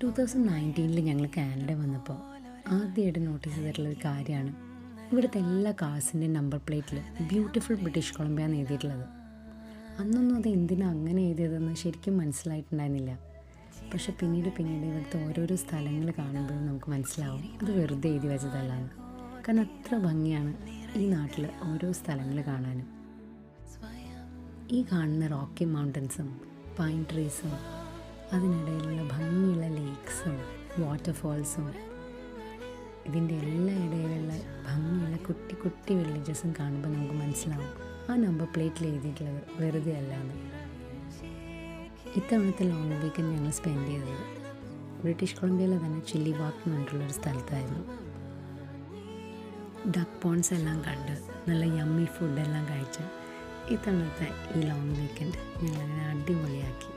2019 ഞങ്ങൾ കാനഡ വന്നപ്പോൾ ആദ്യമായിട്ട് നോട്ടീസ് ചെയ്തിട്ടുള്ളൊരു കാര്യമാണ് ഇവിടുത്തെ എല്ലാ കാർസിൻ്റെയും നമ്പർ പ്ലേറ്റിൽ ബ്യൂട്ടിഫുൾ ബ്രിട്ടീഷ് കൊളംബിയ എന്ന് എഴുതിയിട്ടുള്ളത്. അന്നൊന്നും അത് എന്തിനാണ് അങ്ങനെ എഴുതിയതെന്ന് ശരിക്കും മനസ്സിലായിട്ടുണ്ടായിരുന്നില്ല. പക്ഷെ പിന്നീട് ഇവിടുത്തെ ഓരോരോ സ്ഥലങ്ങൾ കാണുമ്പോഴും നമുക്ക് മനസ്സിലാവും അത് വെറുതെ എഴുതി വെച്ചതല്ലാന്ന്. കാരണം അത്ര ഭംഗിയാണ് ഈ നാട്ടിൽ ഓരോ സ്ഥലങ്ങൾ കാണാനും. ഈ കാണുന്ന റോക്കി മൗണ്ടൻസും പൈൻ ട്രീസും അതിനിടയിലുള്ള ഭംഗിയുള്ള ലേക്സും വാട്ടർഫാൾസും ഇതിൻ്റെ എല്ലാ ഇടയിലുള്ള ഭംഗിയുള്ള കുട്ടി കുട്ടി വില്ലേജസും കാണുമ്പോൾ നമുക്ക് മനസ്സിലാവും ആ നമ്പർ പ്ലേറ്റിൽ എഴുതിയിട്ടുള്ളത് വെറുതെ അല്ലാന്ന്. ഇത്തവണത്തെ ലോങ് വീക്കെൻഡ് ഞങ്ങൾ സ്പെൻഡ് ചെയ്തത് ബ്രിട്ടീഷ് കൊളംബിയയിലെ തന്നെ ചില്ലി വാക്ക് എന്ന് പറഞ്ഞിട്ടുള്ളൊരു സ്ഥലത്തായിരുന്നു. ഡക്ക് പോൺസ് എല്ലാം കണ്ട് നല്ല യമ്മി ഫുഡെല്ലാം കഴിച്ച് ഇത്തവണത്തെ ഈ ലോങ് വീക്കെൻഡ് ഞങ്ങളങ്ങനെ അടിപൊളിയാക്കി.